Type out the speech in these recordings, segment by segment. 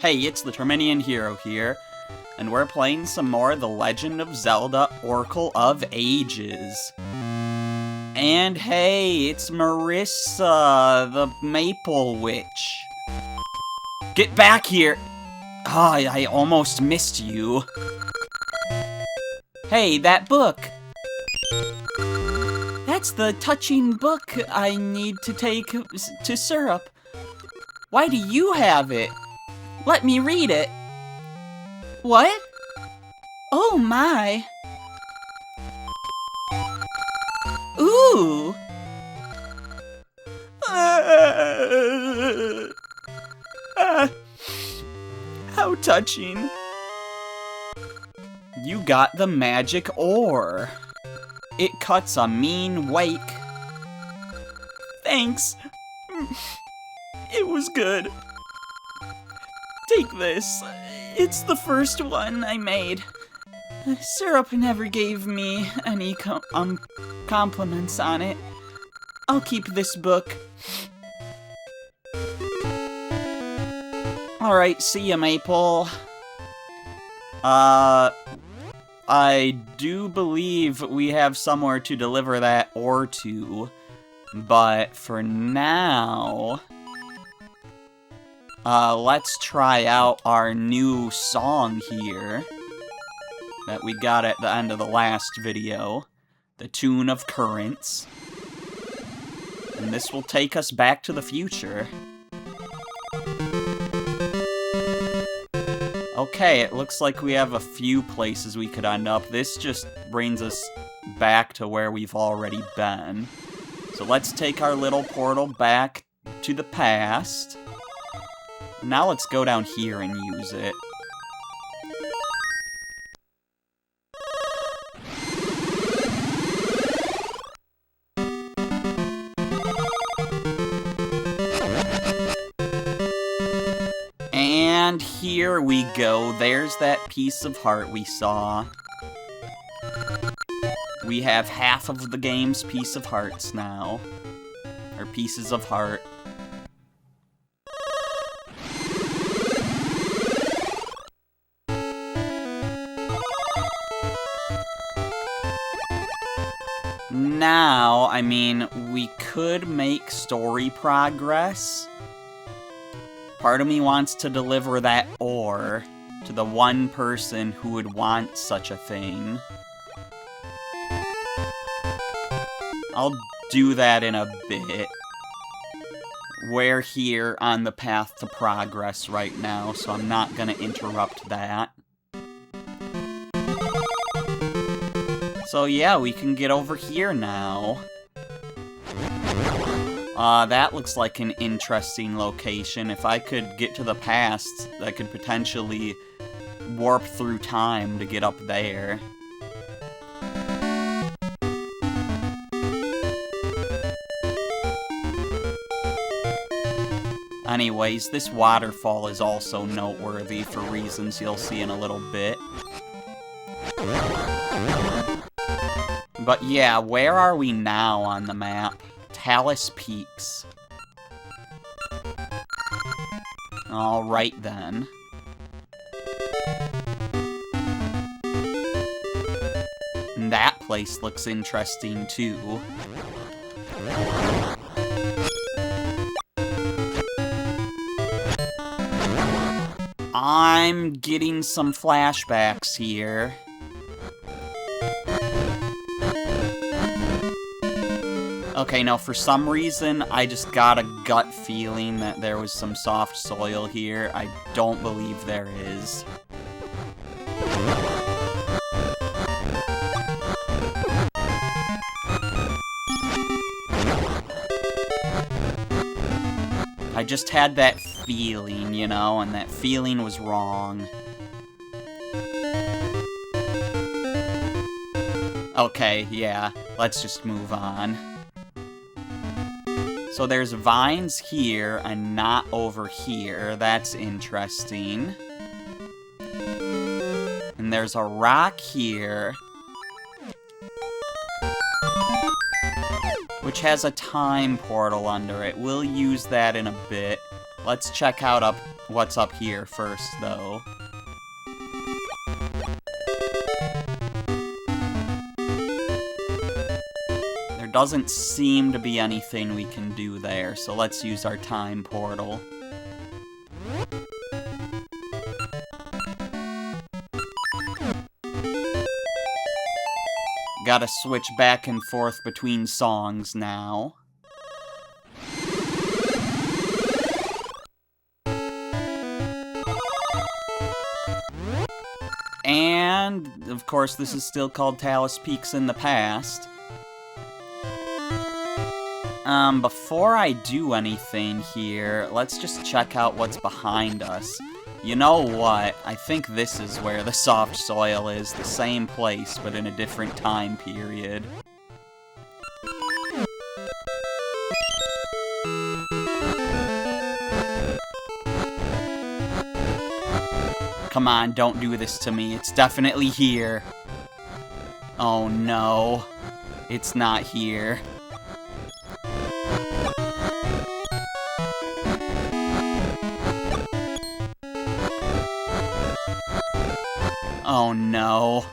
Hey, it's the Terminian Hero here, and we're playing some more The Legend of Zelda Oracle of Ages. And hey, it's Marissa, the Maple Witch. Get back here! Ah, I almost missed you. Hey, that book! That's the touching book I need to take to Syrup. Why do you have it? Let me read it. What? Oh my. Ooh. How touching. You got the magic ore. It cuts a mean wake. Thanks. It was good. Take this. It's the first one I made. Syrup never gave me any compliments on it. I'll keep this book. Alright, see ya, Maple. I do believe we have somewhere to deliver that ore to, but for now, let's try out our new song here that we got at the end of the last video, the Tune of Currents, and this will take us back to the future. Okay, it looks like we have a few places we could end up. This just brings us back to where we've already been. So let's take our little portal back to the past. Now let's go down here and use it. And here we go. There's that piece of heart we saw. We have half of the game's piece of hearts now. Or pieces of heart. Now, I mean, we could make story progress. Part of me wants to deliver that ore to the one person who would want such a thing. I'll do that in a bit. We're here on the path to progress right now, so I'm not gonna interrupt that. So yeah, we can get over here now. That looks like an interesting location. If I could get to the past, I could potentially warp through time to get up there. Anyways, this waterfall is also noteworthy for reasons you'll see in a little bit. But yeah, where are we now on the map? Talus Peaks. Alright then. And that place looks interesting too. I'm getting some flashbacks here. Okay, now for some reason, I just got a gut feeling that there was some soft soil here. I don't believe there is. I just had that feeling, you know, and that feeling was wrong. Okay, yeah, let's just move on. So there's vines here and not over here. That's interesting. And there's a rock here, which has a time portal under it. We'll use that in a bit. Let's check out up what's up here first, though. There doesn't seem to be anything we can do there, so let's use our time portal. Gotta switch back and forth between songs now. And, of course, this is still called Talus Peaks in the past. Before I do anything here, let's just check out what's behind us. You know what? I think this is where the soft soil is, the same place, but in a different time period. Come on, don't do this to me. It's definitely here. Oh no. It's not here. Oh no.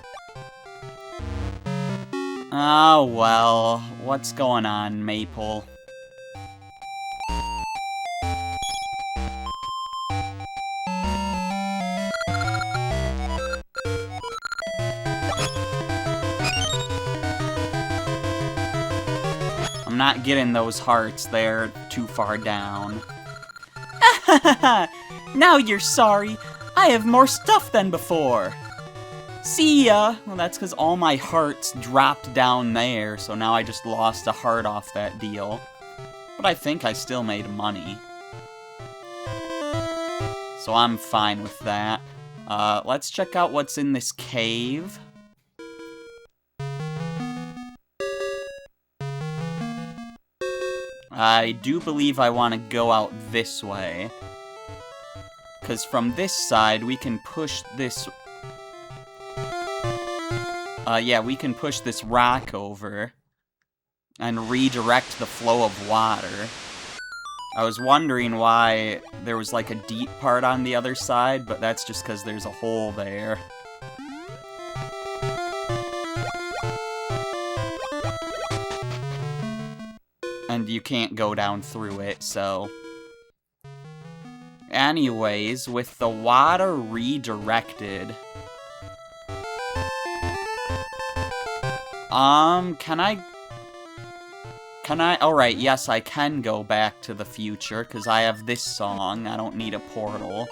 Oh well, what's going on, Maple? I'm not getting those hearts, they're too far down. Now you're sorry. I have more stuff than before. See ya! Well, that's because all my hearts dropped down there, so now I just lost a heart off that deal. But I think I still made money. So I'm fine with that. Let's check out what's in this cave. I do believe I want to go out this way. Because from this side, we can push this... yeah, we can push this rock over and redirect the flow of water. I was wondering why there was like a deep part on the other side, but that's just because there's a hole there. And you can't go down through it, so... Anyways, with the water redirected... can I... Alright, yes, I can go back to the future, because I have this song. I don't need a portal.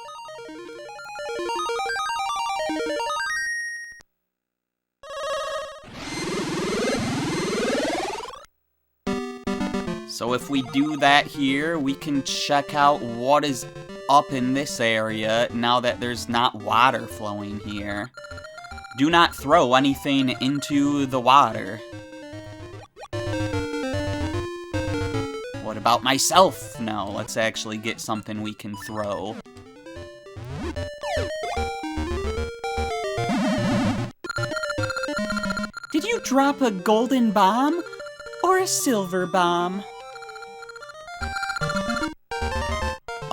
So if we do that here, we can check out what is up in this area now that there's not water flowing here. Do not throw anything into the water. What about myself? No, let's actually get something we can throw. Did you drop a golden bomb or a silver bomb?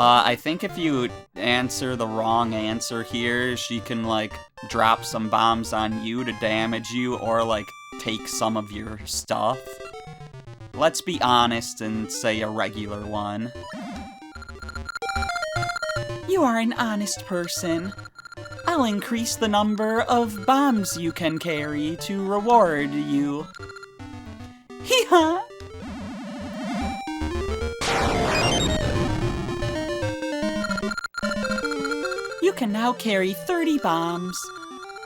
I think if you answer the wrong answer here, she can, like, drop some bombs on you to damage you, or, like, take some of your stuff. Let's be honest and say a regular one. You are an honest person. I'll increase the number of bombs you can carry to reward you. Hee-haw! You can now carry 30 bombs,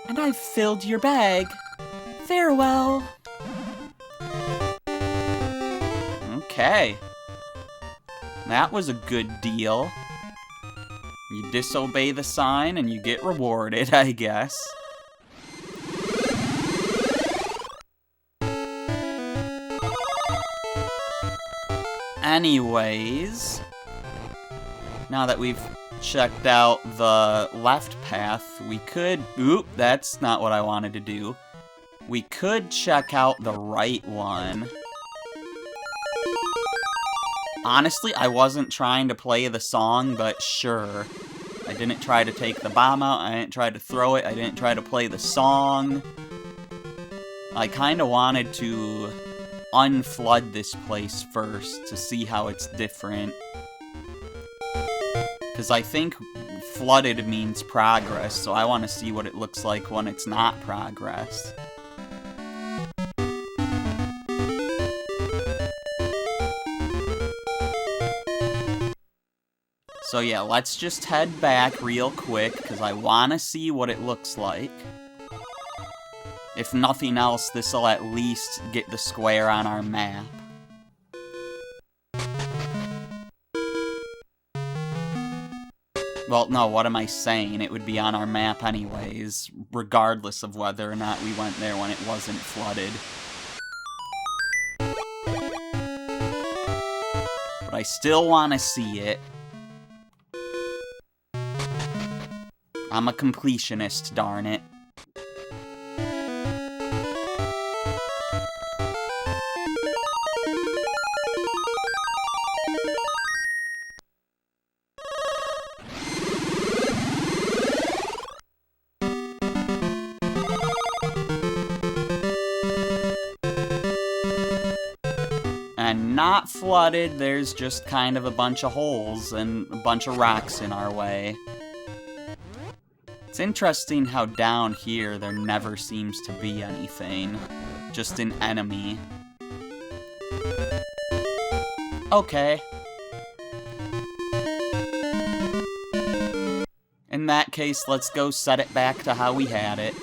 and I've filled your bag. Farewell. Okay. That was a good deal. You disobey the sign and you get rewarded, I guess. Anyways, now that we've checked out the left path, we could... Oop, that's not what I wanted to do. We could check out the right one. Honestly, I wasn't trying to play the song, but sure. I didn't try to take the bomb out, I didn't try to throw it, I didn't try to play the song. I kinda wanted to unflood this place first to see how it's different. Because I think flooded means progress, so I want to see what it looks like when it's not progress. So yeah, let's just head back real quick, because I want to see what it looks like. If nothing else, this'll at least get the square on our map. Well, no, what am I saying? It would be on our map anyways, regardless of whether or not we went there when it wasn't flooded. But I still want to see it. I'm a completionist, darn it. And not flooded, there's just kind of a bunch of holes and a bunch of rocks in our way. It's interesting how down here there never seems to be anything. Just an enemy. Okay. In that case, let's go set it back to how we had it.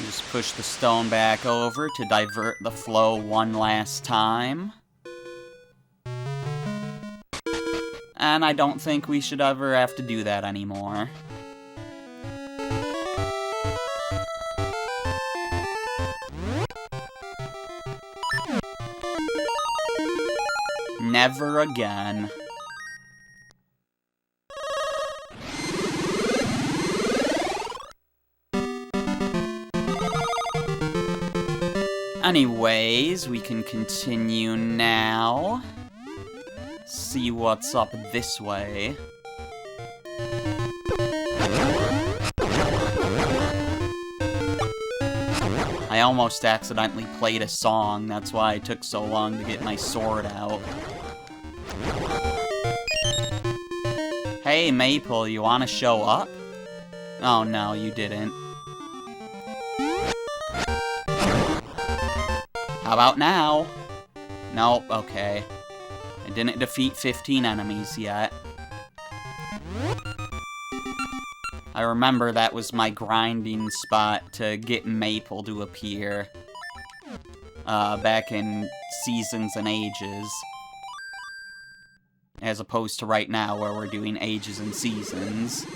Just push the stone back over to divert the flow one last time. And I don't think we should ever have to do that anymore. Never again. Anyways, we can continue now. See what's up this way. I almost accidentally played a song, that's why it took so long to get my sword out. Hey, Maple, you wanna show up? Oh no, you didn't. How about now? Nope, okay. I didn't defeat 15 enemies yet. I remember that was my grinding spot to get Maple to appear. Back in Seasons and Ages. As opposed to right now where we're doing Ages and Seasons.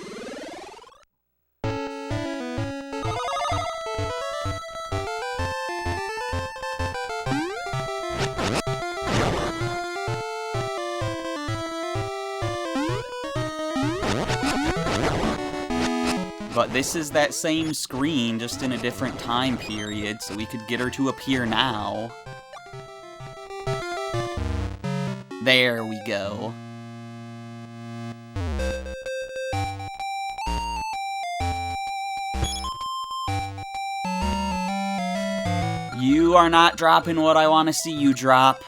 But this is that same screen, just in a different time period, so we could get her to appear now. There we go. You are not dropping what I want to see you drop.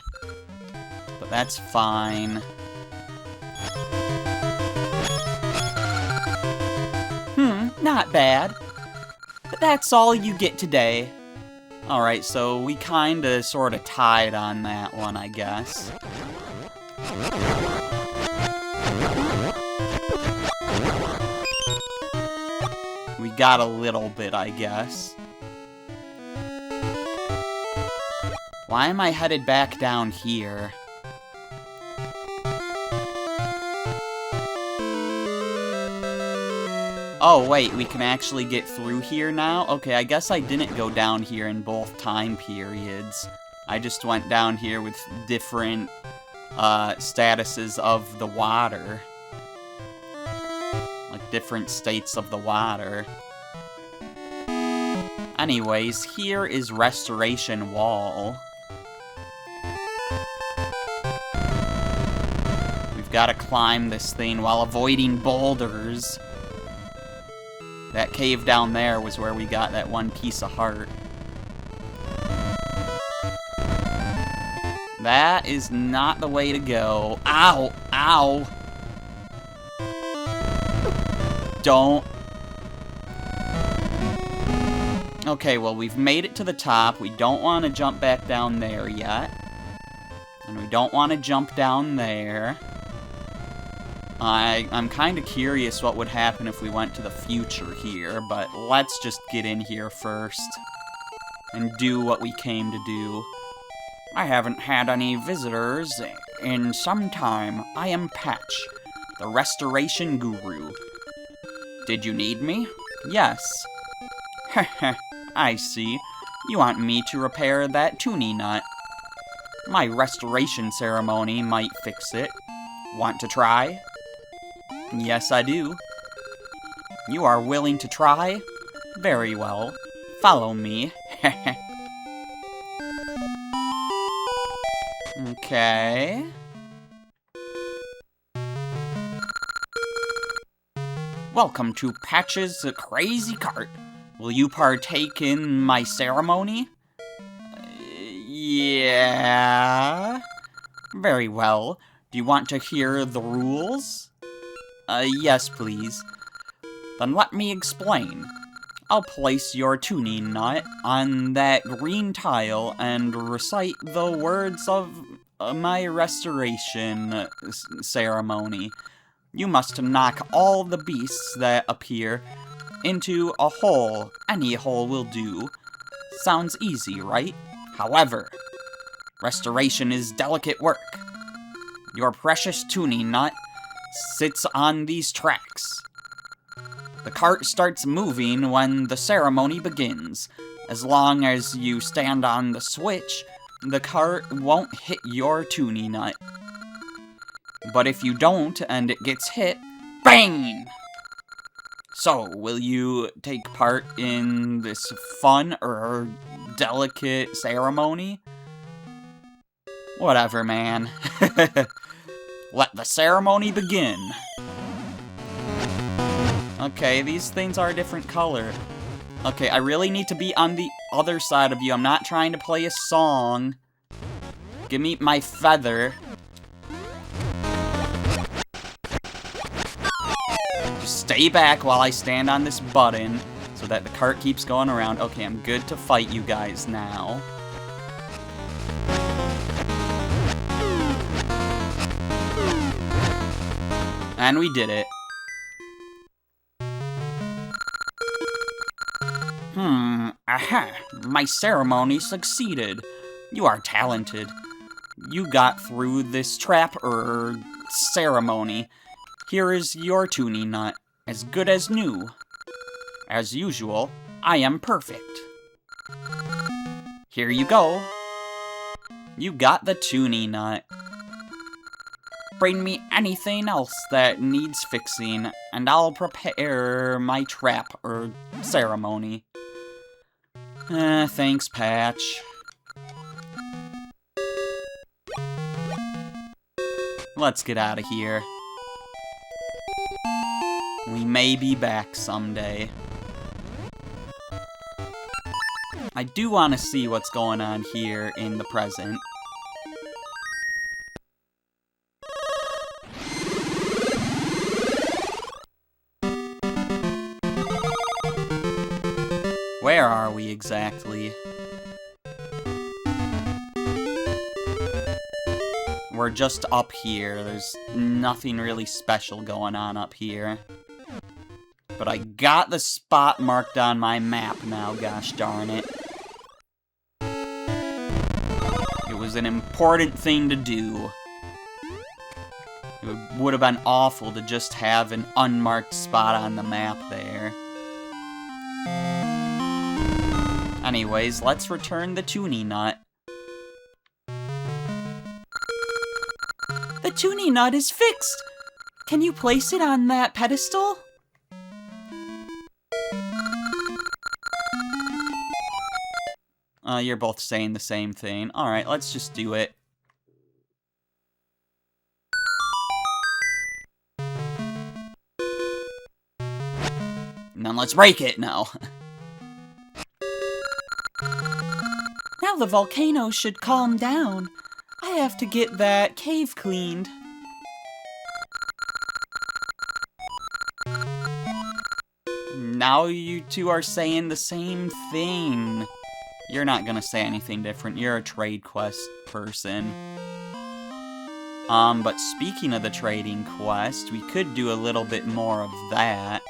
But that's fine. Not bad. But that's all you get today. Alright, so we kinda sorta tied on that one, I guess. We got a little bit, I guess. Why am I headed back down here? Oh, wait, we can actually get through here now? Okay, I guess I didn't go down here in both time periods. I just went down here with different statuses of the water. Like, different states of the water. Anyways, here is Restoration Wall. We've got to climb this thing while avoiding boulders. That cave down there was where we got that one piece of heart. That is not the way to go. Ow! Ow! Don't. Okay, well, we've made it to the top. We don't want to jump back down there yet. And we don't want to jump down there. I'm kind of curious what would happen if we went to the future here, but let's just get in here first. And do what we came to do. I haven't had any visitors in some time. I am Patch, the Restoration Guru. Did you need me? Yes. Heh, I see. You want me to repair that tuning nut. My restoration ceremony might fix it. Want to try? Yes, I do. You are willing to try? Very well. Follow me. Okay. Welcome to Patch's Crazy Cart. Will you partake in my ceremony? Yeah. Very well. Do you want to hear the rules? Yes, please. Then let me explain. I'll place your tuning nut on that green tile and recite the words of my restoration ceremony. You must knock all the beasts that appear into a hole. Any hole will do. Sounds easy, right? However, restoration is delicate work. Your precious tuning nut sits on these tracks. The cart starts moving when the ceremony begins. As long as you stand on the switch, the cart won't hit your tuning nut. But if you don't and it gets hit, bang! So, will you take part in this fun or delicate ceremony? Whatever, man. Let the ceremony begin. Okay, these things are a different color. Okay, I really need to be on the other side of you. I'm not trying to play a song. Give me my feather. Just stay back while I stand on this button so that the cart keeps going around. Okay, I'm good to fight you guys now. And we did it. Aha! My ceremony succeeded. You are talented. You got through this trap, ceremony. Here is your tuning nut, as good as new. As usual, I am perfect. Here you go. You got the tuning nut. Bring me anything else that needs fixing, and I'll prepare my trap, ceremony. Thanks, Patch. Let's get out of here. We may be back someday. I do want to see what's going on here in the present. Where are we exactly? We're just up here. There's nothing really special going on up here. But I got the spot marked on my map now, gosh darn it. It was an important thing to do. It would have been awful to just have an unmarked spot on the map there. Anyways, let's return the tuning nut. The tuning nut is fixed! Can you place it on that pedestal? You're both saying the same thing. Alright, let's just do it. And then let's break it now. Now the volcano should calm down. I have to get that cave cleaned. Now you two are saying the same thing. You're not gonna say anything different. You're a trade quest person. But speaking of the trading quest, we could do a little bit more of that.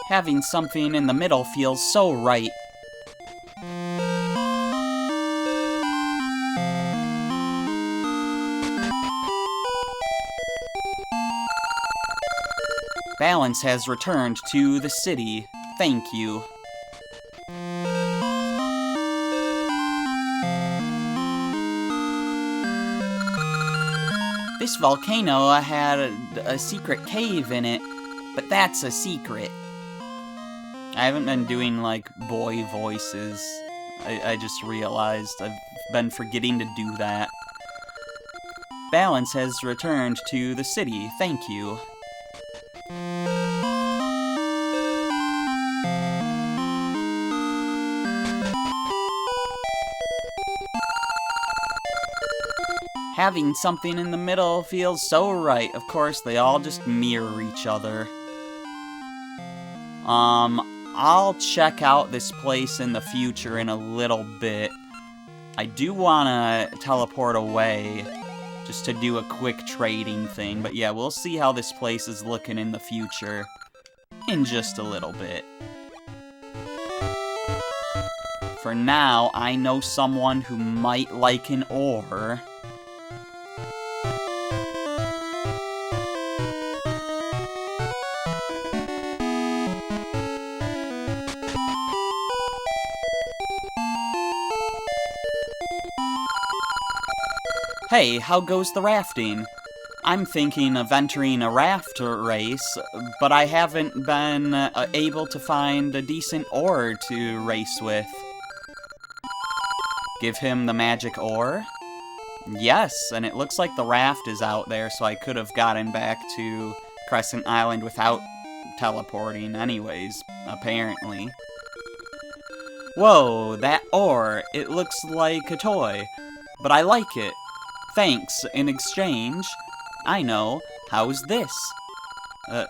Having something in the middle feels so right. Balance has returned to the city. Thank you. This volcano had a secret cave in it, but that's a secret. I haven't been doing, like, boy voices. I just realized I've been forgetting to do that. Balance has returned to the city. Thank you. Having something in the middle feels so right. Of course, they all just mirror each other. I'll check out this place in the future in a little bit. I do want to teleport away just to do a quick trading thing. But yeah, we'll see how this place is looking in the future in just a little bit. For now, I know someone who might like an ore. Hey, how goes the rafting? I'm thinking of entering a raft race, but I haven't been able to find a decent ore to race with. Give him the magic ore? Yes, and it looks like the raft is out there, so I could have gotten back to Crescent Island without teleporting anyways, apparently. Whoa, that ore, it looks like a toy, but I like it. Thanks, in exchange. I know, how's this?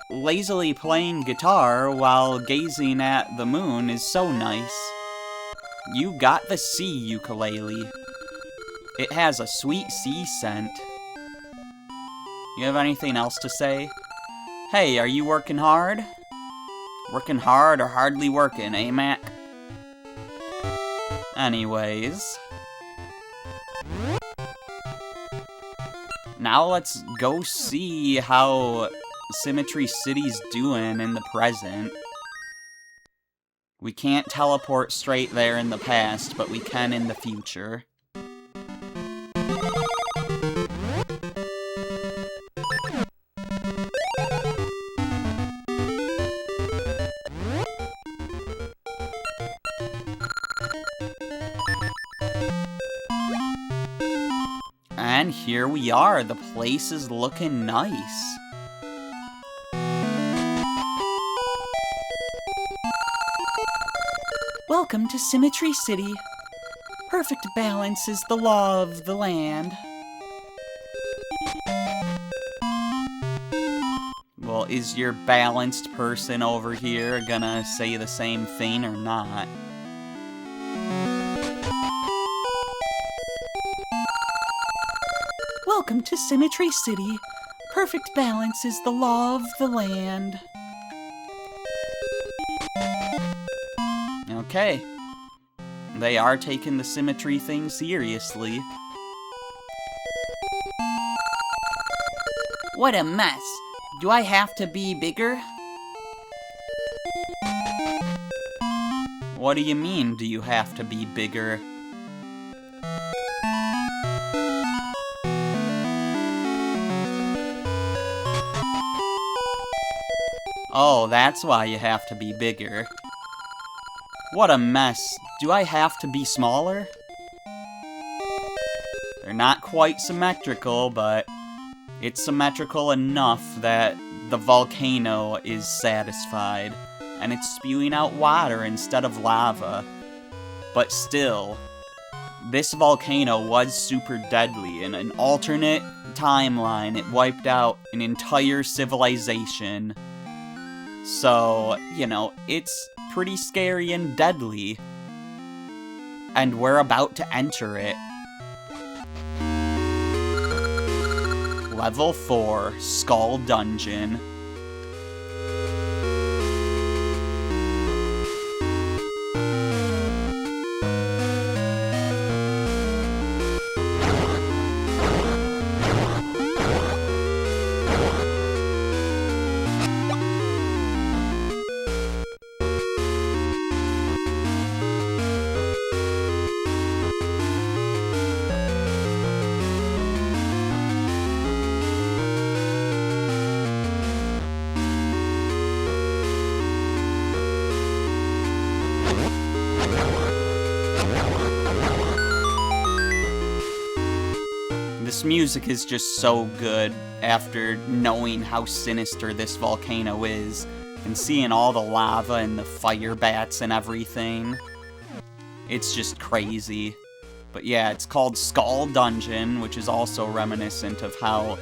Lazily playing guitar while gazing at the moon is so nice. You got the sea ukulele. It has a sweet sea scent. You have anything else to say? Hey, are you working hard? Working hard or hardly working, eh, Mac? Anyways. Now let's go see how Symmetry City's doing in the present. We can't teleport straight there in the past, but we can in the future. And here we are, the place is looking nice. Welcome to Symmetry City. Perfect balance is the law of the land. Well, is your balanced person over here gonna say the same thing or not? Welcome to Symmetry City. Perfect balance is the law of the land. Okay. They are taking the symmetry thing seriously. What a mess. Do I have to be bigger? What do you mean, do you have to be bigger? Oh, that's why you have to be bigger. What a mess. Do I have to be smaller? They're not quite symmetrical, but it's symmetrical enough that the volcano is satisfied, and it's spewing out water instead of lava. But still, this volcano was super deadly. In an alternate timeline, it wiped out an entire civilization. So, you know, it's pretty scary and deadly. And we're about to enter it. Level 4, Skull Dungeon. This music is just so good after knowing how sinister this volcano is, and seeing all the lava and the fire bats and everything. It's just crazy. But yeah, it's called Skull Dungeon, which is also reminiscent of how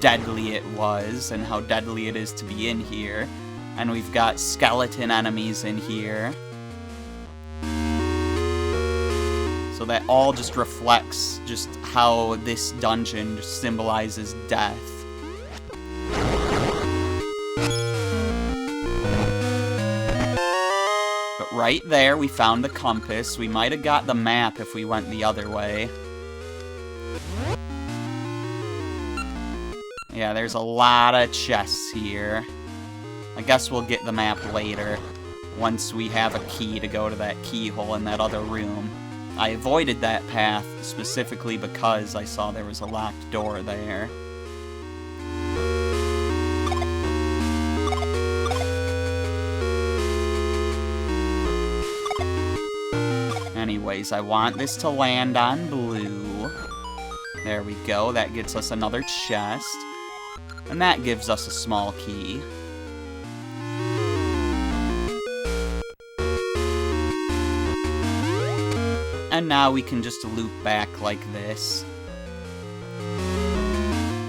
deadly it was and how deadly it is to be in here. And we've got skeleton enemies in here. So that all just reflects just how this dungeon just symbolizes death. But right there, we found the compass. We might have got the map if we went the other way. Yeah, there's a lot of chests here. I guess we'll get the map later, once we have a key to go to that keyhole in that other room. I avoided that path specifically because I saw there was a locked door there. Anyways, I want this to land on blue. There we go, that gets us another chest. And that gives us a small key. And now we can just loop back like this.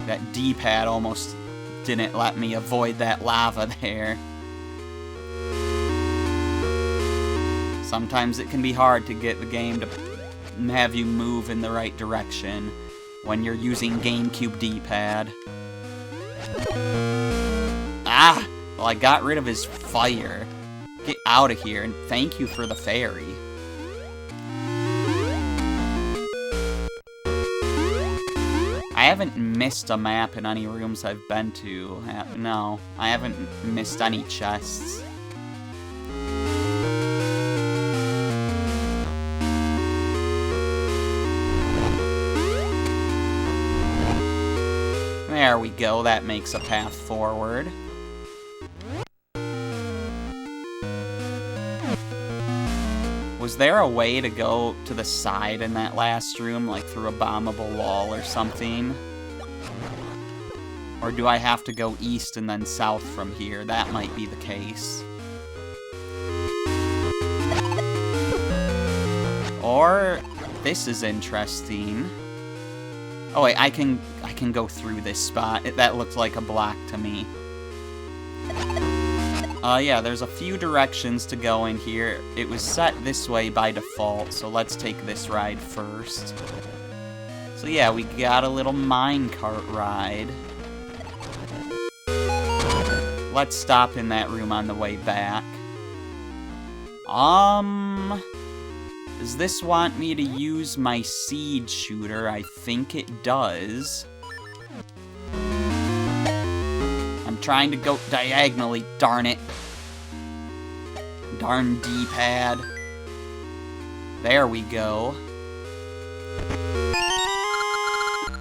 That D-pad almost didn't let me avoid that lava there. Sometimes it can be hard to get the game to have you move in the right direction when you're using GameCube D-pad. Ah! Well, I got rid of his fire. Get out of here, and thank you for the fairy. I haven't missed a map in any rooms I've been to. No, I haven't missed any chests. There we go, that makes a path forward. Was there a way to go to the side in that last room, like through a bombable wall or something? Or do I have to go east and then south from here? That might be the case. Or, this is interesting. Oh wait, I can go through this spot. That looked like a block to me. Yeah, there's a few directions to go in here. It was set this way by default, so let's take this ride first. So yeah, we got a little minecart ride. Let's stop in that room on the way back. Does this want me to use my seed shooter? I think it does. I'm trying to go diagonally, darn it. Darn D-pad. There we go.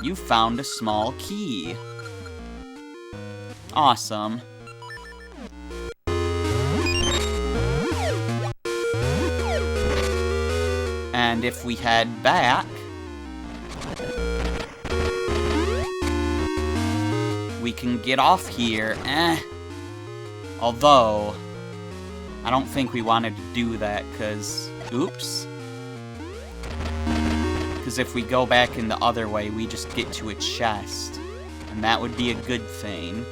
You found a small key. Awesome. And if we head back, we can get off here. Although, I don't think we wanted to do that, because... Oops. Because if we go back in the other way, we just get to a chest. And that would be a good thing.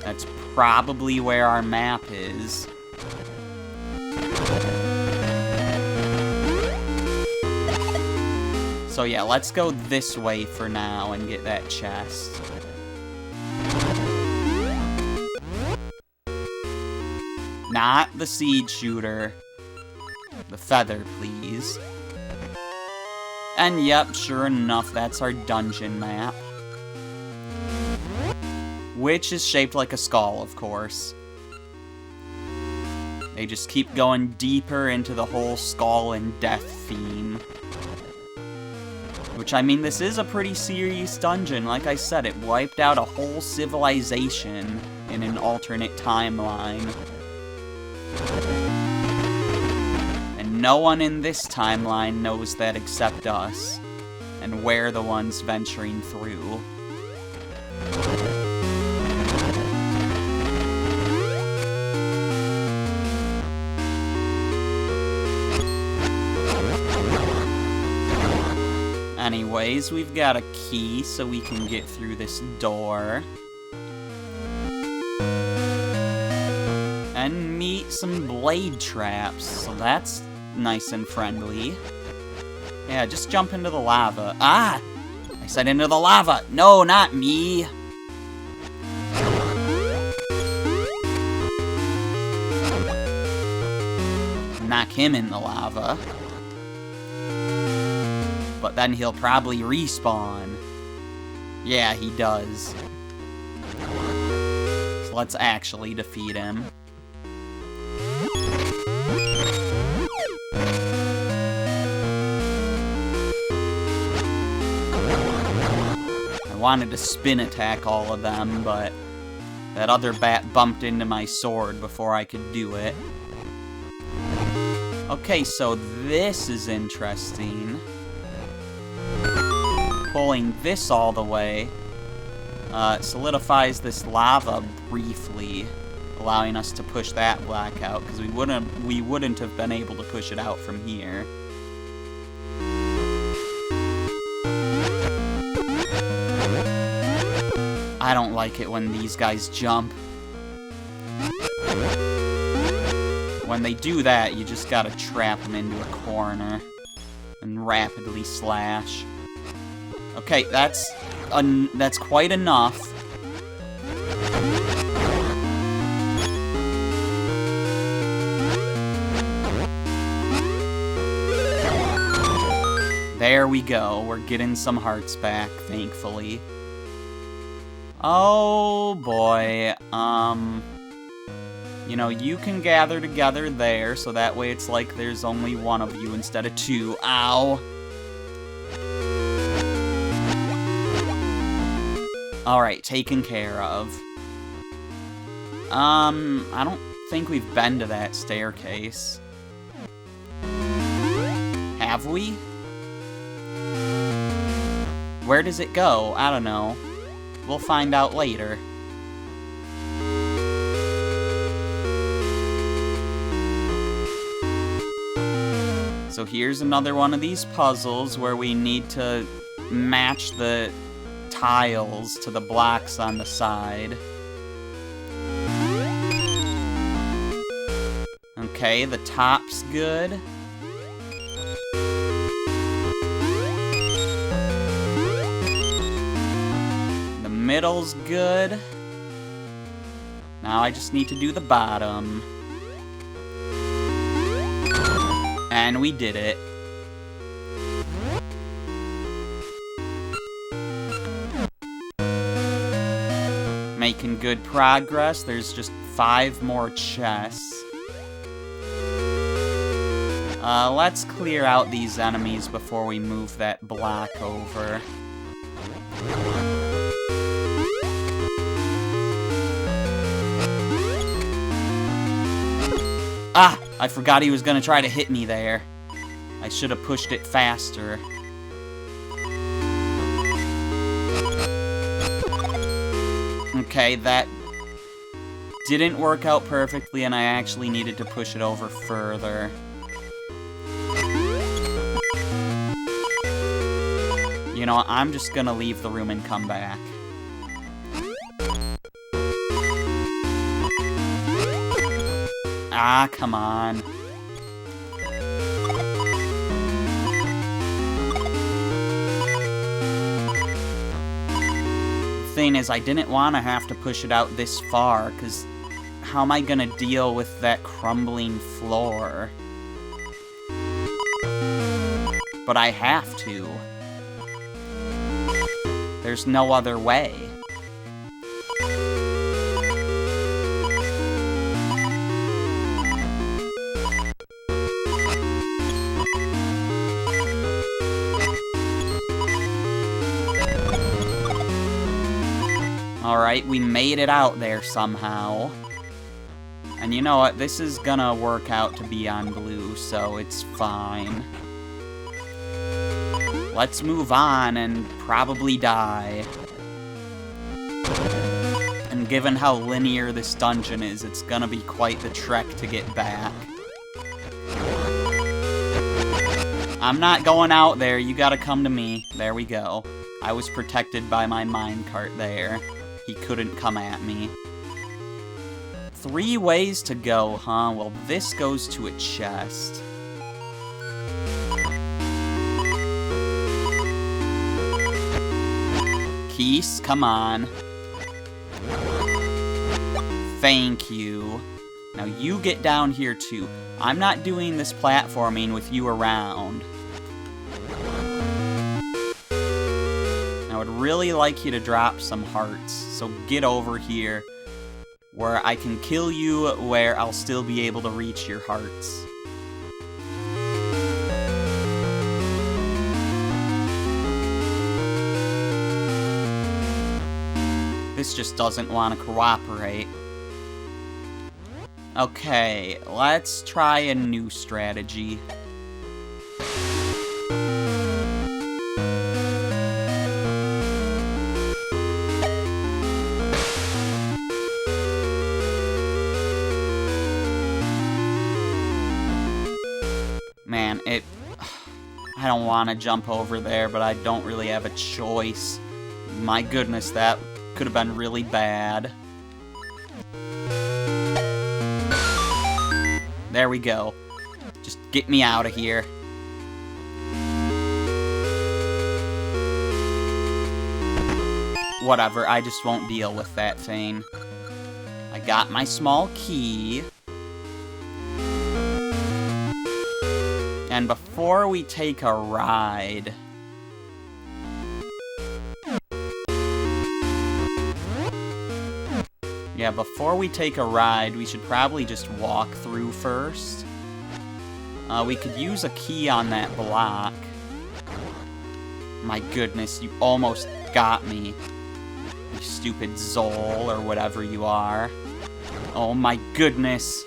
That's probably where our map is. So yeah, let's go this way for now and get that chest. Not the seed shooter. The feather, please. And yep, sure enough, that's our dungeon map. Which is shaped like a skull, of course. They just keep going deeper into the whole skull and death theme. Which, I mean, this is a pretty serious dungeon. Like I said, it wiped out a whole civilization in an alternate timeline. And no one in this timeline knows that except us. And we're the ones venturing through. Anyways, we've got a key so we can get through this door. And meet some blade traps, so that's nice and friendly. Yeah, just jump into the lava. Ah! I said into the lava! No, not me! Knock him in the lava. But then he'll probably respawn. Yeah, he does. So let's actually defeat him. I wanted to spin attack all of them, but that other bat bumped into my sword before I could do it. Okay, so this is interesting. Pulling this all the way solidifies this lava briefly, allowing us to push that block out, because we wouldn't have been able to push it out from here. I don't like it when these guys jump. When they do that, you just gotta trap them into a corner and rapidly slash. Okay, that's quite enough. There we go. We're getting some hearts back, thankfully. Oh boy. You know, you can gather together there, so that way it's like there's only one of you instead of two. Ow! Alright, taken care of. I don't think we've been to that staircase. Have we? Where does it go? I don't know. We'll find out later. So here's another one of these puzzles where we need to match the tiles to the blocks on the side. Okay, the top's good. The middle's good. Now I just need to do the bottom. And we did it. Making good progress. There's just 5 more chests. Let's clear out these enemies before we move that block over. Ah! I forgot he was gonna try to hit me there. I I should have pushed it faster. Okay, that didn't work out perfectly, and I actually needed to push it over further. You know, I'm just gonna leave the room and come back. Ah, come on. The thing is, I didn't want to have to push it out this far, because how am I gonna deal with that crumbling floor? But I have to. There's no other way. Alright, we made it out there somehow. And you know what? This is gonna work out to be on blue, so it's fine. Let's move on and probably die. And given how linear this dungeon is, it's gonna be quite the trek to get back. I'm not going out there, you gotta come to me. There we go. I was protected by my minecart there. He couldn't come at me. 3 ways to go, huh? Well, this goes to a chest. Keys, come on. Thank you. Now you get down here too. I'm not doing this platforming with you around. I would really like you to drop some hearts, so get over here where I can kill you, where I'll still be able to reach your hearts. This just doesn't want to cooperate. Okay, let's try a new strategy. Man, I don't want to jump over there, but I don't really have a choice. My goodness, that could have been really bad. There we go. Just get me out of here. Whatever, I just won't deal with that thing. I got my small key. And before we take a ride... Yeah, before we take a ride, we should probably just walk through first. We could use a key on that block. My goodness, you almost got me. You stupid Zol, or whatever you are. Oh my goodness.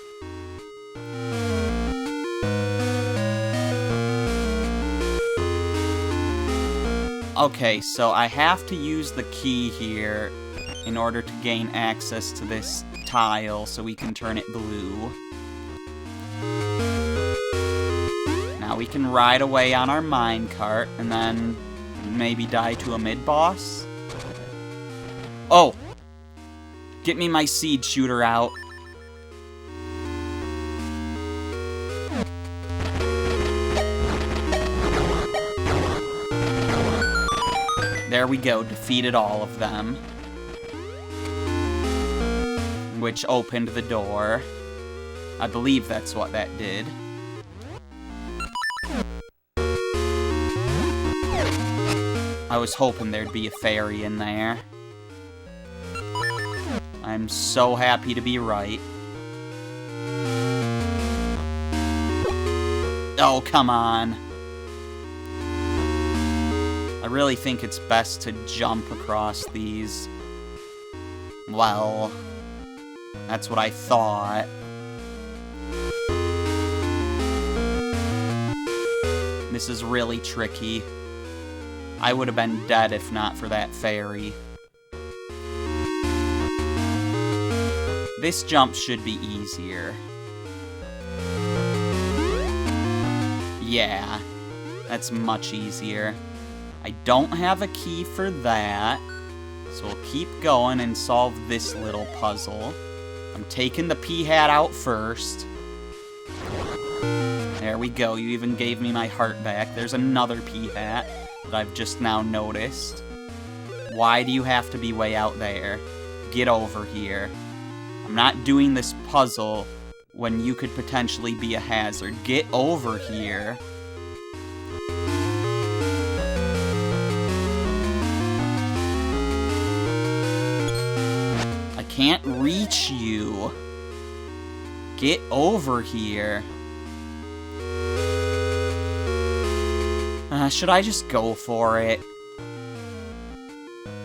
Okay, so I have to use the key here in order to gain access to this tile so we can turn it blue. Now we can ride away on our minecart and then maybe die to a mid-boss? Oh! Get me my seed shooter out. There we go, defeated all of them. Which opened the door. I believe that's what that did. I was hoping there'd be a fairy in there. I'm so happy to be right. Oh, come on. I really think it's best to jump across these. Well, that's what I thought. This is really tricky. I would have been dead if not for that fairy. This jump should be easier. Yeah, that's much easier. I don't have a key for that, so we'll keep going and solve this little puzzle. I'm taking the P-hat out first. There we go, you even gave me my heart back. There's another P-hat that I've just now noticed. Why do you have to be way out there? Get over here. I'm not doing this puzzle when you could potentially be a hazard. Get over here. I can't reach you. Get over here. Should I just go for it?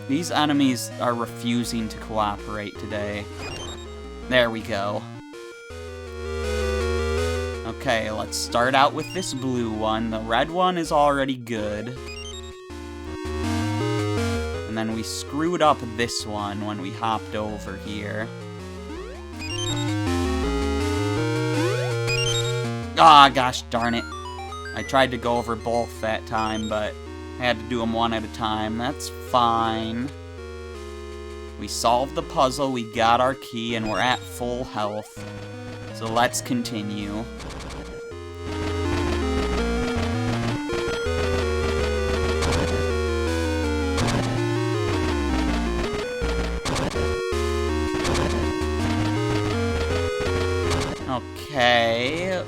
These enemies are refusing to cooperate today. There we go. Okay, let's start out with this blue one. The red one is already good. And then we screwed up this one when we hopped over here. Ah, gosh darn it. I tried to go over both that time, but I had to do them one at a time. That's fine. We solved the puzzle, we got our key, and we're at full health. So let's continue. Okay.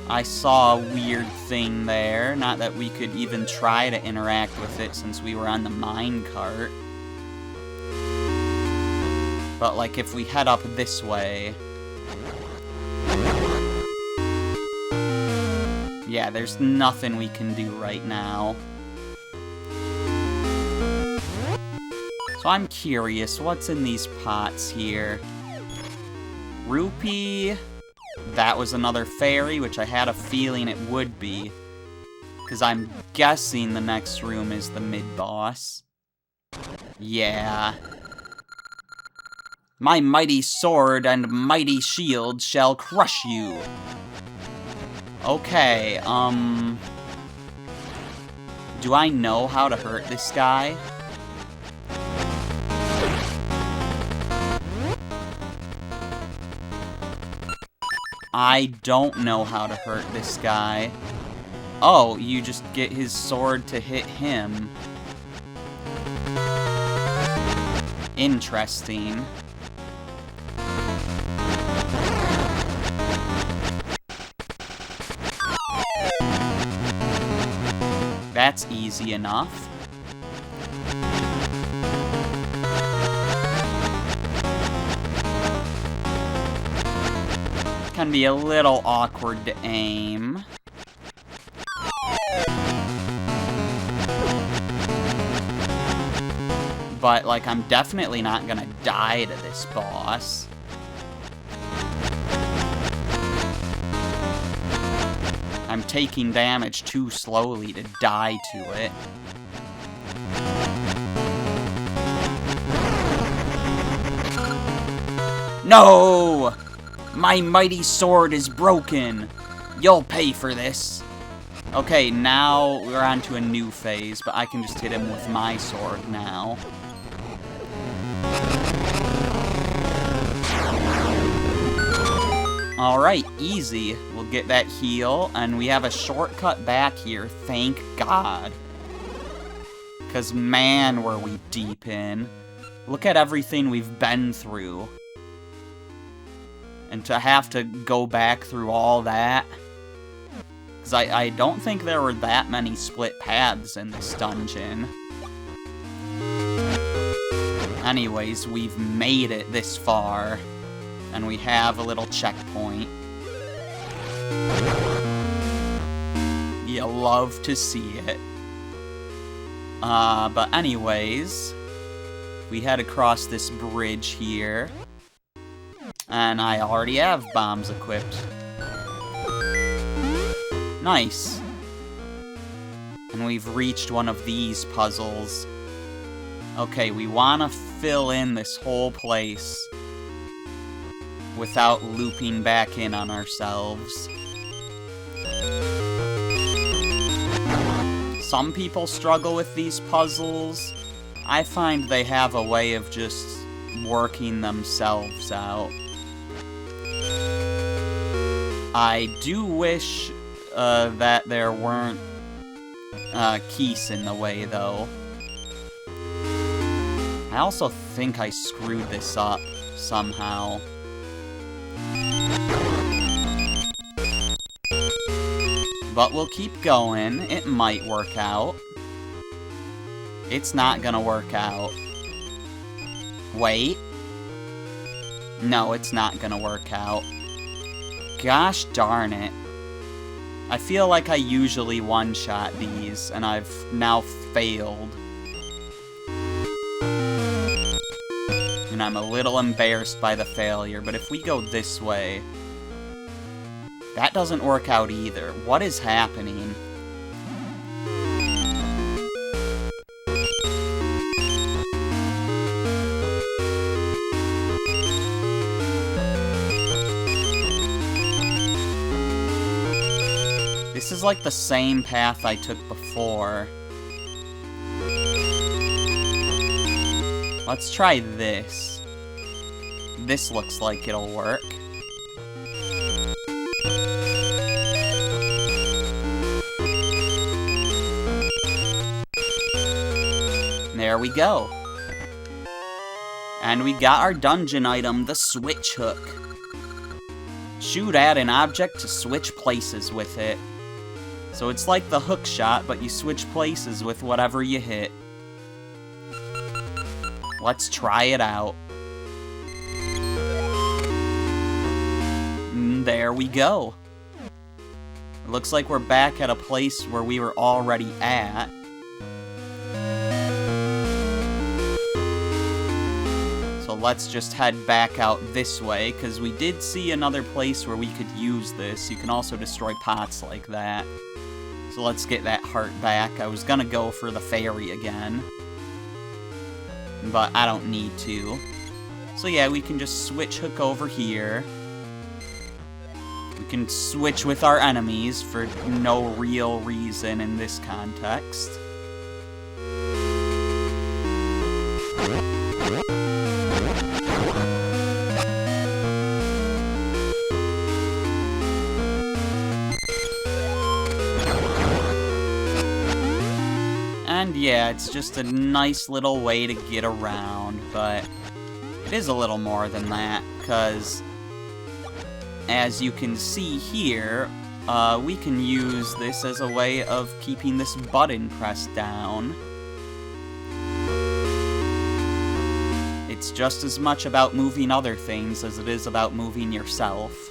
I saw a weird thing there. Not that we could even try to interact with it since we were on the minecart. But, like, if we head up this way... Yeah, there's nothing we can do right now. So I'm curious, what's in these pots here? Rupee... That was another fairy, which I had a feeling it would be. Because I'm guessing the next room is the mid-boss. Yeah. My mighty sword and mighty shield shall crush you. Okay, do I know how to hurt this guy? I don't know how to hurt this guy. Oh, you just get his sword to hit him. Interesting. That's easy enough. Can be a little awkward to aim. But, like, I'm definitely not gonna die to this boss. I'm taking damage too slowly to die to it. No! My mighty sword is broken. You'll pay for this. Okay, now we're on to a new phase, but I can just hit him with my sword now. Alright, easy. We'll get that heal, and we have a shortcut back here, thank God. Because, man, were we deep in. Look at everything we've been through. And to have to go back through all that. Because I don't think there were that many split paths in this dungeon. Anyways, we've made it this far. And we have a little checkpoint. You love to see it. But anyways, we head across this bridge here. And I already have bombs equipped. Nice. And we've reached one of these puzzles. Okay, we want to fill in this whole place without looping back in on ourselves. Some people struggle with these puzzles. I find they have a way of just working themselves out. I do wish that there weren't keys in the way, though. I also think I screwed this up somehow. But we'll keep going. It might work out. It's not gonna work out. Wait. No, it's not gonna work out. Gosh darn it. I feel like I usually one-shot these, and I've now failed. And I'm a little embarrassed by the failure, but if we go this way... That doesn't work out either. What is happening? This is like the same path I took before. Let's try this. This looks like it'll work. There we go. And we got our dungeon item, the switch hook. Shoot at an object to switch places with it. So it's like the hook shot, but you switch places with whatever you hit. Let's try it out. And there we go. It looks like we're back at a place where we were already at. So let's just head back out this way, because we did see another place where we could use this. You can also destroy pots like that. So let's get that heart back. I was gonna go for the fairy again, but I don't need to. So yeah, we can just switch hook over here. We can switch with our enemies for no real reason in this context. And yeah, it's just a nice little way to get around, but it is a little more than that, because as you can see here, we can use this as a way of keeping this button pressed down. It's just as much about moving other things as it is about moving yourself.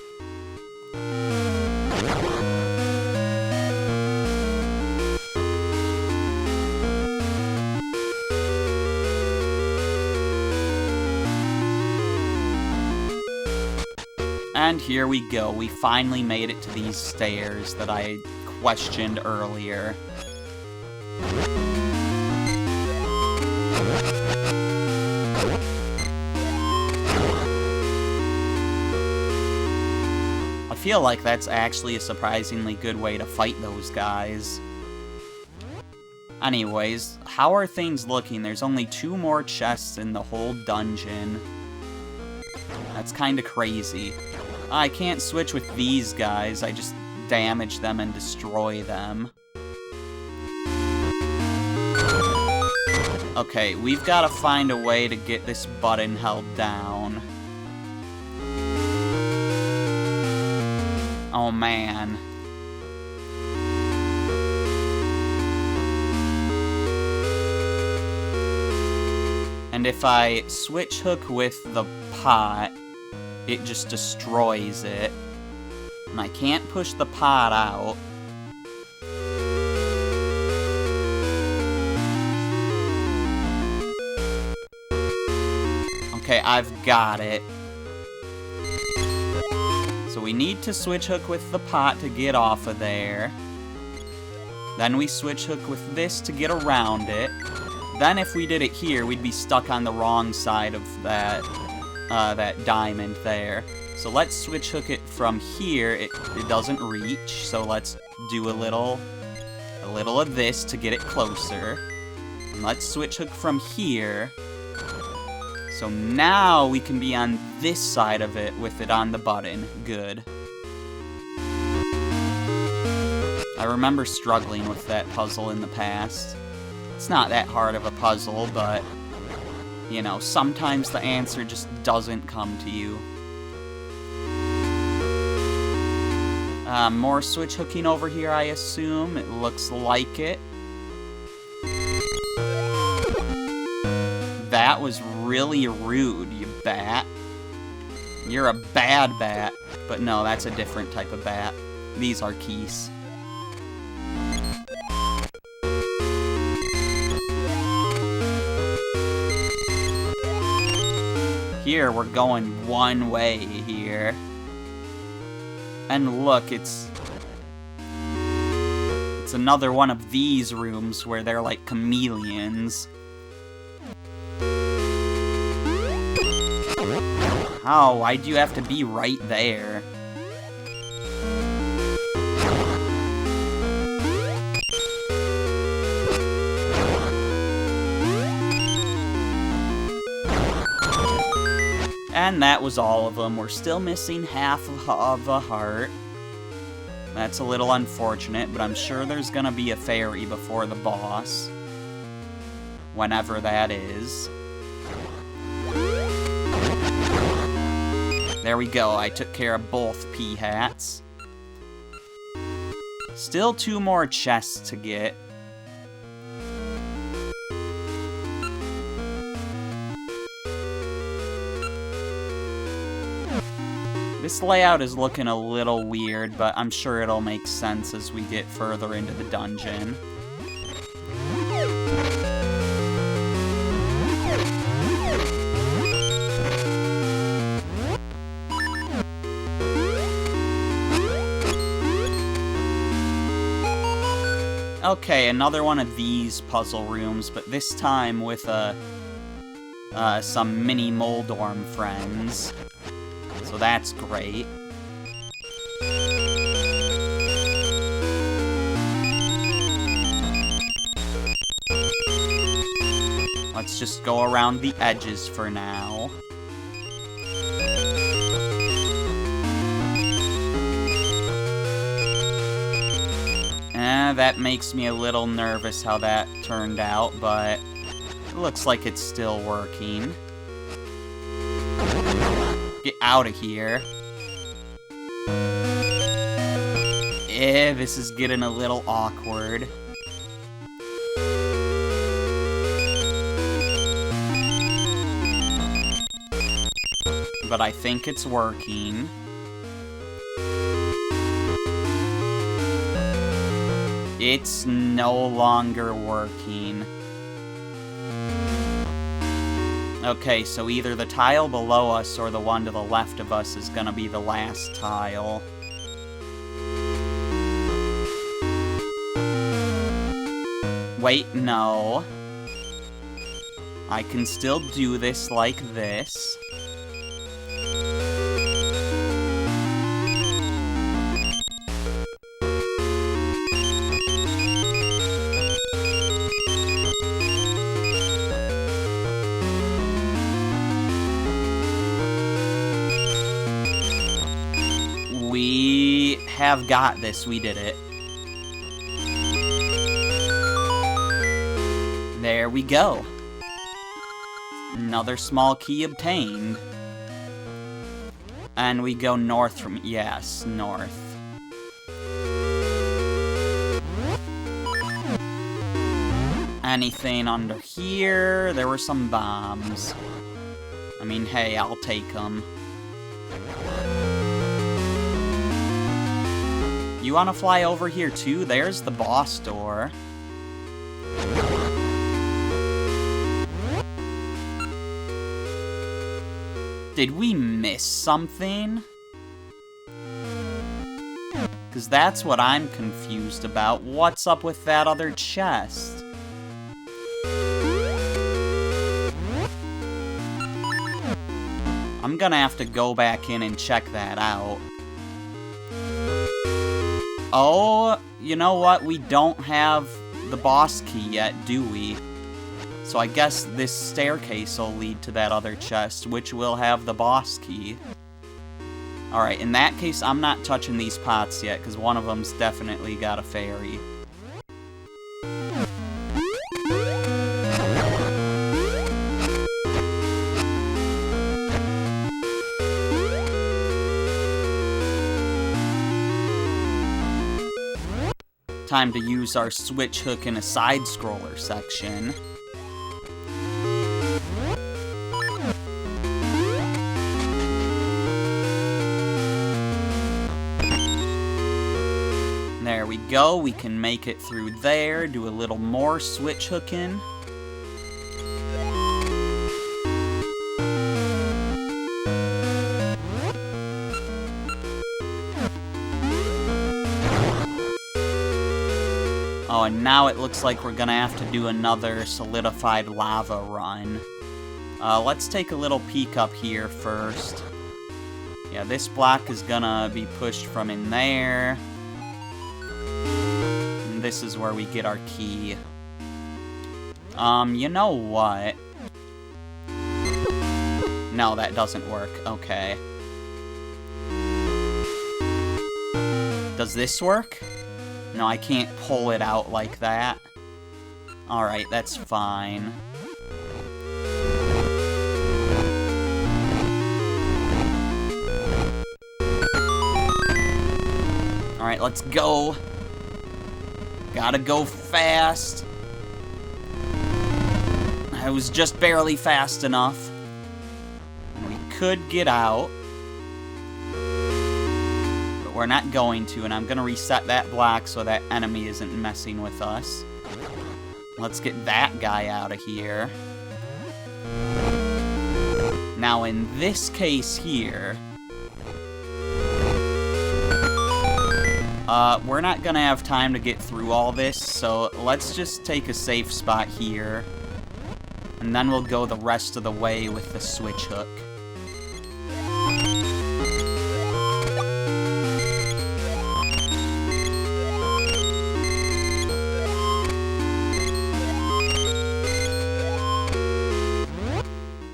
And here we go, we finally made it to these stairs that I questioned earlier. I feel like that's actually a surprisingly good way to fight those guys. Anyways, how are things looking? There's only 2 more chests in the whole dungeon. That's kinda crazy. I can't switch with these guys, I just damage them and destroy them. Okay, we've gotta find a way to get this button held down. Oh man. And if I switch hook with the pot, it just destroys it. And I can't push the pot out. Okay, I've got it. So we we need to switch hook with the pot to get off of there. Then we switch hook with this to get around it. Then if we did it here, we'd be stuck on the wrong side of that diamond there. So let's switch hook it from here. It doesn't reach, so let's do a little of this to get it closer. And let's switch hook from here. So now we can be on this side of it with it on the button. Good. I remember struggling with that puzzle in the past. It's not that hard of a puzzle, but, you know, sometimes the answer just doesn't come to you. More switch hooking over here, I assume. It looks like it. That was really rude, you bat. You're a bad bat. But no, that's a different type of bat. These are keys. Here, we're going one way here. And look, it's another one of these rooms where they're like chameleons. How? Why'd you have to be right there? And that was all of them. We're still missing half of a heart. That's a little unfortunate, but I'm sure there's gonna be a fairy before the boss. Whenever that is. There we go, I took care of both P-hats. Still 2 more chests to get. This layout is looking a little weird, but I'm sure it'll make sense as we get further into the dungeon. Okay, another one of these puzzle rooms, but this time with some mini Moldorm friends. So that's great. Let's just go around the edges for now. That makes me a little nervous how that turned out, but it looks like it's still working. Get out of here. This is getting a little awkward. But I think it's working. It's no longer working. Okay, so either the tile below us or the one to the left of us is gonna be the last tile. Wait, no. I can still do this like this. We have got this, we did it. There we go. Another small key obtained. And we go north from, yes, north. Anything under here? There were some bombs. I mean, hey, I'll take them. You want to fly over here too? There's the boss door. Did we miss something? Because that's what I'm confused about. What's up with that other chest? I'm gonna have to go back in and check that out. Oh, you know what? We don't have the boss key yet, do we? So I guess this staircase will lead to that other chest, which will have the boss key. Alright, in that case, I'm not touching these pots yet, because one of them's definitely got a fairy. Time to use our switch hook in a side-scroller section. There we go, we can make it through there, do a little more switch hooking. Oh, and now it looks like we're gonna have to do another solidified lava run. Let's take a little peek up here first. Yeah, this block is gonna be pushed from in there. And this is where we get our key. You know what? No, that doesn't work. Okay. Does this work? No, I can't pull it out like that. Alright, that's fine. Alright, let's go. Gotta go fast. I was just barely fast enough. We could get out. We're not going to, and I'm gonna reset that block so that enemy isn't messing with us. Let's get that guy out of here. Now, in this case here, we're not gonna have time to get through all this, so let's just take a safe spot here, and then we'll go the rest of the way with the switch hook.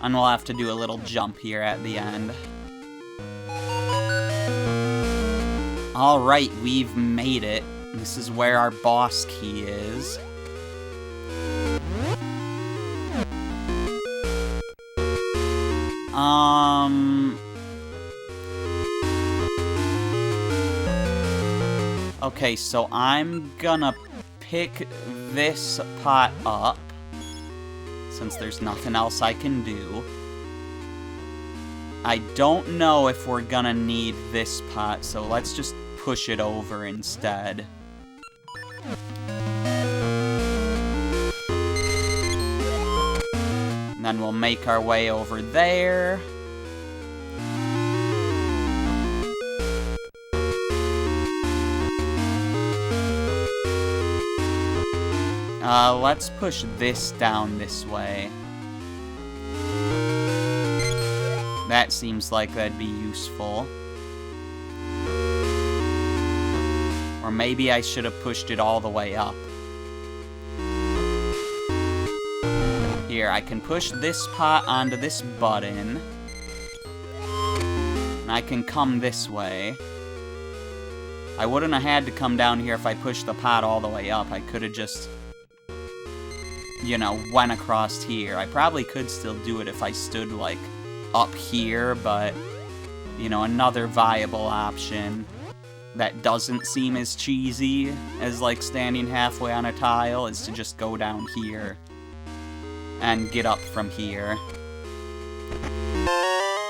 And we'll have to do a little jump here at the end. Alright, we've made it. This is where our boss key is. Okay, so I'm gonna pick this pot up, since there's nothing else I can do. I don't know if we're gonna need this pot, so let's just push it over instead. And then we'll make our way over there. Let's push this down this way. That seems like that'd be useful. Or maybe I should have pushed it all the way up. Here, I can push this pot onto this button. And I can come this way. I wouldn't have had to come down here if I pushed the pot all the way up. I could have just, you know, went across here. I probably could still do it if I stood, like, up here, but, you know, another viable option that doesn't seem as cheesy as, like, standing halfway on a tile is to just go down here and get up from here.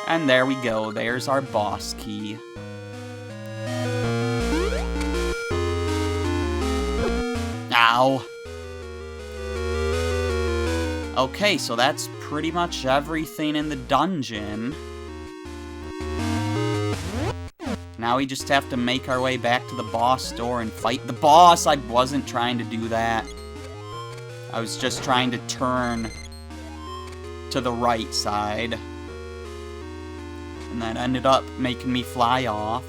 And there we go. There's our boss key. Ow! Okay, so that's pretty much everything in the dungeon. Now we just have to make our way back to the boss door and fight the boss. I wasn't trying to do that. I was just trying to turn to the right side. And that ended up making me fly off.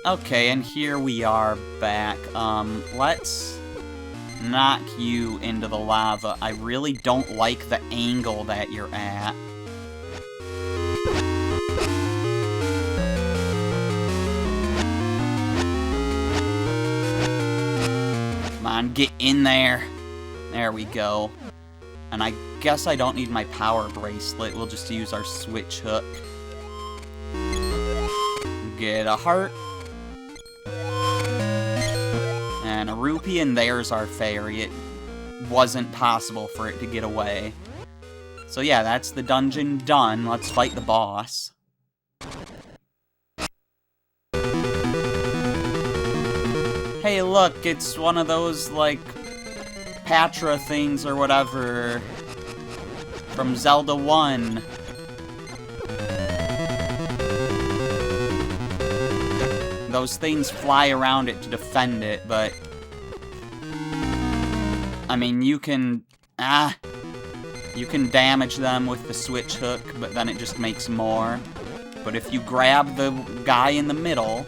Okay, and here we are back. Let's knock you into the lava. I really don't like the angle that you're at. Come on, get in there. There we go. And I guess I don't need my power bracelet. We'll just use our switch hook. Get a heart. And a rupee, and there's our fairy. It wasn't possible for it to get away. So yeah, that's the dungeon done. Let's fight the boss. Hey, look, it's one of those, like, Patra things or whatever from Zelda 1. Those things fly around it to defend it, but I mean, you can damage them with the switch hook, but then it just makes more. But if you grab the guy in the middle,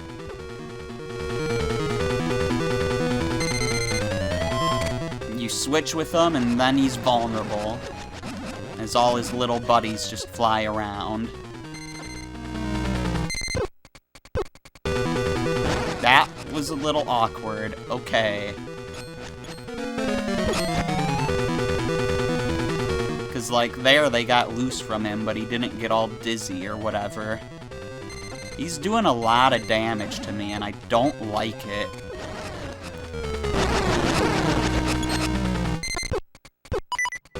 you switch with him, and then he's vulnerable, as all his little buddies just fly around. That was a little awkward. Okay. Because, like, there they got loose from him, but he didn't get all dizzy or whatever. He's doing a lot of damage to me, and I don't like it.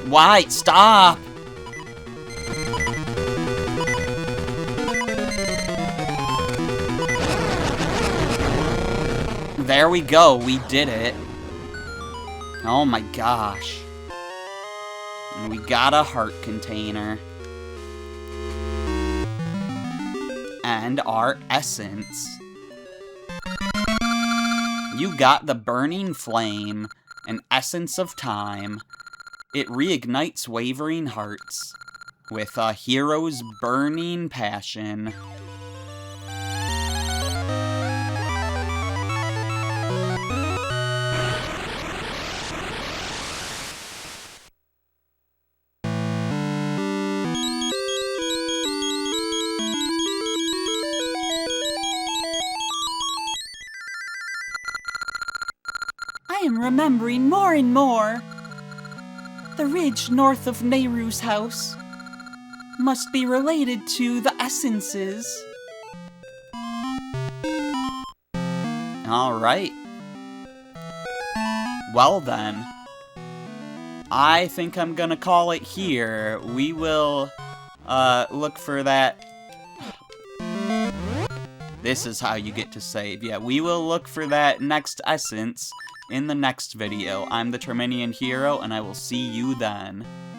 Why? Stop! There we go, we did it. Oh my gosh. And we got a heart container. And our essence. You got the burning flame, an essence of time. It reignites wavering hearts with a hero's burning passion. I am remembering more and more. The ridge north of Nehru's house must be related to the essences. Alright. Well then, I think I'm gonna call it here. We will, look for that. This is how you get to save. Yeah, we will look for that next essence in the next video. I'm the Terminian Hero, and I will see you then.